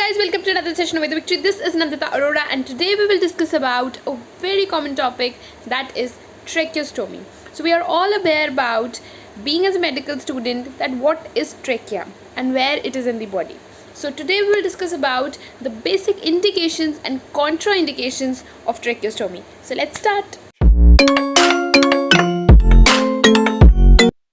guys, welcome to another session with Victory. This is Nandita Arora and today we will discuss about a very common topic, that is tracheostomy. So we are all aware about, being as a medical student, that what is trachea and where it is in the body. So today we will discuss about the basic indications and contraindications of tracheostomy. So let's start.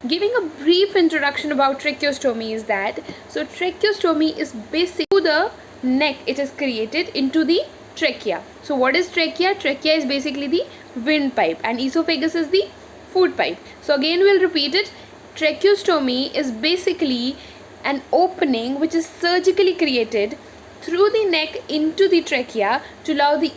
Giving a brief introduction about tracheostomy is that, so tracheostomy is basic to the neck. It is created into the trachea. So what is trachea? Trachea is basically the windpipe and esophagus is the food pipe. So again we'll repeat it. Tracheostomy is basically an opening which is surgically created through the neck into the trachea to allow the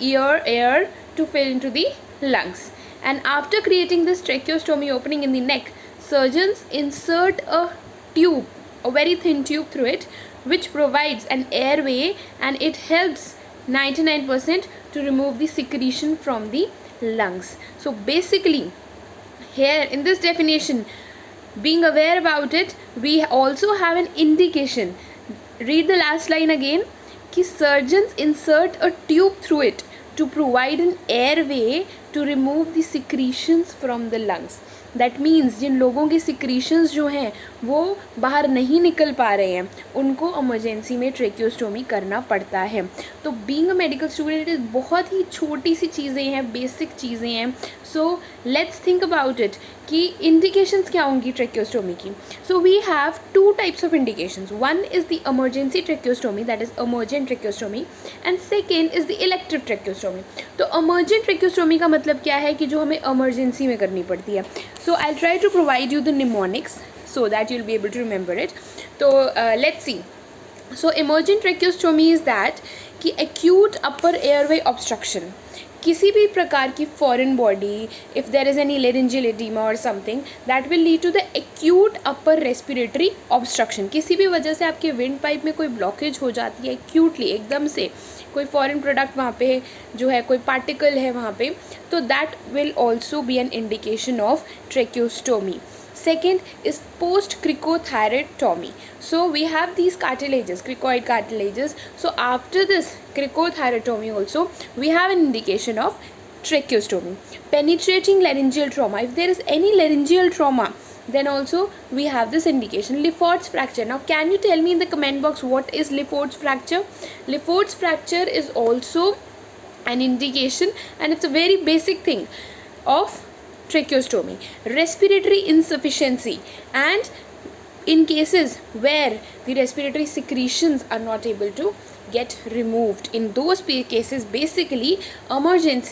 air to fill into the lungs. And after creating this tracheostomy opening in the neck, surgeons insert a tube, a very thin tube through it, which provides an airway, and it helps 99% to remove the secretion from the lungs. So basically here in this definition, being aware about it, we also have an indication. Read the last line again. कि surgeons insert a tube through it to provide an airway to remove the secretions from the lungs. That means जिन लोगों के secretions जो हैं वो बाहर नहीं निकल पा रहे हैं, उनको इमरजेंसी में ट्रेकियोस्टोमी करना पड़ता है. तो being a medical student it बहुत ही छोटी सी चीज़ें हैं, बेसिक चीज़ें हैं. So let's think about it कि इंडिकेशंस क्या होंगी ट्रेकियोस्टोमी की. So we have two types of indications. One is the emergency tracheostomy, that is emergent tracheostomy, and second is the elective tracheostomy. तो इमरजेंट ट्रेकियोस्टोमी का मतलब क्या है कि जो हमें इमरजेंसी में करनी पड़ती है. So I'll try to provide you the mnemonics so that you'll be able to remember it. So let's see. So emergent tracheostomy is that कि acute upper airway obstruction, किसी भी प्रकार की foreign body, if there is any laryngeal edema or something, that will lead to the acute upper respiratory obstruction. किसी भी वजह से आपके wind pipe में कोई blockage हो जाती है acutely, एकदम से कोई फॉरेन प्रोडक्ट वहाँ पे जो है, कोई पार्टिकल है वहाँ पे, तो that will also be an indication of tracheostomy. Second is post cricothyroidotomy. So we have these cartilages, cricoid cartilages. So after this cricothyroidotomy also we have an indication of tracheostomy. Penetrating laryngeal trauma, if there is any laryngeal trauma, then also we have this indication. Lefort fracture. Now can you tell me in the comment box what is Lefort fracture? Lefort fracture is also an indication and it's a very basic thing of tracheostomy. Respiratory insufficiency, and in cases where the respiratory secretions are not able to get removed, in those cases basically emergent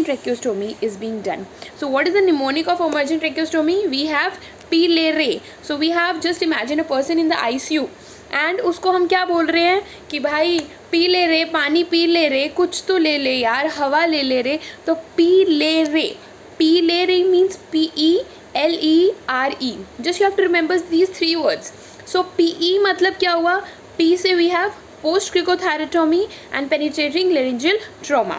tracheostomy is being done. So what is the mnemonic of emergent tracheostomy? We have P ले रे. So we have, just imagine a person in the ICU and उसको हम क्या बोल रहे हैं कि भाई पी ले रे, पानी पी ले रे, कुछ तो ले ले यार, हवा ले ले रे. तो पी ले रे, पी ले रे means PELERE. Just you have to remember these three words. So PE मतलब क्या हुआ? P से we have post cricothyroidotomy and penetrating laryngeal trauma.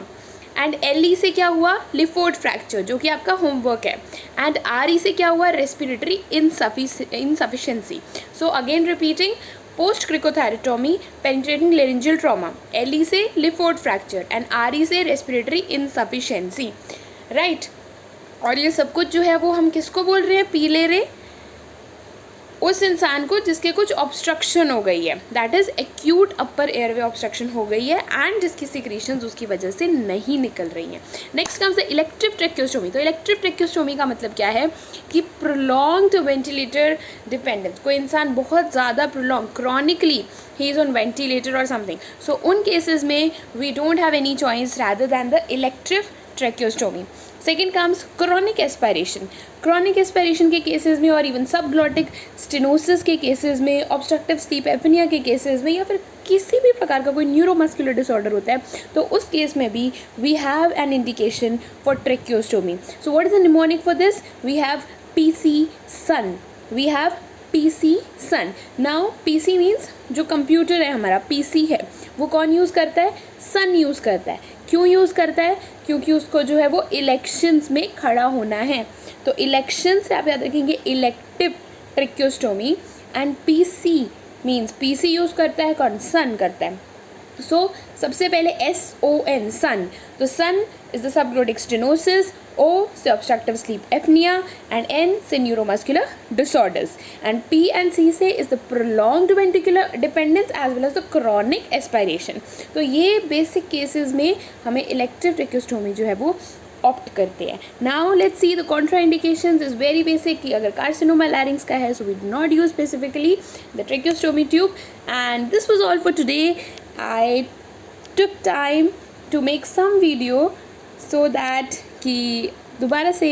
And LE से क्या हुआ? लिफोर्ट फ्रैक्चर, जो कि आपका होमवर्क है. एंड RE से क्या हुआ? Respiratory insufficiency. So again repeating, post cricothyroidotomy, penetrating laryngeal trauma. LE से लिफोर्ट फ्रैक्चर एंड RE से रेस्पिरेटरी इनसफिशिएंसी. राइट. और ये सब कुछ जो है वो हम किसको बोल रहे हैं? पी ले रहे, उस इंसान को जिसके कुछ ऑब्स्ट्रक्शन हो गई है, that is acute upper airway obstruction हो गई है एंड जिसकी सिक्रीशंस उसकी वजह से नहीं निकल रही हैं. Next comes the elective tracheostomy. तो इलेक्टिव ट्रेकियोस्टोमी का मतलब क्या है कि प्रोलॉन्ग्ड वेंटिलेटर डिपेंडेंस. कोई इंसान बहुत ज़्यादा प्रोलॉन्ग, क्रॉनिकली ही इज़ ऑन वेंटिलेटर और समथिंग, सो उन केसेस में we don't have any choice rather than the elective tracheostomy. Second comes chronic aspiration. Chronic aspiration के केसेस में और इवन सबग्लॉटिक स्टेनोसिस के केसेस में, ऑब्स्ट्रक्टिव स्लीप एपनिया के केसेस में, या फिर किसी भी प्रकार का कोई न्यूरोमस्कुलर डिसऑर्डर होता है, तो उस केस में भी we have an indication for tracheostomy. So what is the mnemonic for this? We have PC sun. We have PC sun. Now PC means जो कंप्यूटर है हमारा, PC है, वो कौन यूज़ करता है? सन यूज़ करता है. क्यों यूज़ करता है? क्योंकि उसको जो है वो इलेक्शंस में खड़ा होना है. तो इलेक्शन से आप याद रखेंगे elective tracheostomy. And PC means PC use करता है कौन? सन करता है. सो सबसे पहले SON सन, तो son is the subglottic stenosis, O से obstructive sleep apnea, and N से neuromuscular disorders, and P and C से is the prolonged ventricular dependence as well as the chronic aspiration. तो ये बेसिक केसेस में हमें elective ट्रेक्योस्टोमी जो है वो ऑप्ट करते हैं. Now let's see the contraindications is very basic कि अगर कार्सिनोमा लैरिंग्स का है so we do not use specifically the tracheostomy tube. And this was all for today. I took time to make some video so that कि दोबारा से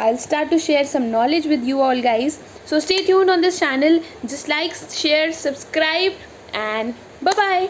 I'll start to share some knowledge with you all guys. So stay tuned on this channel. Just like, share, subscribe, and bye bye.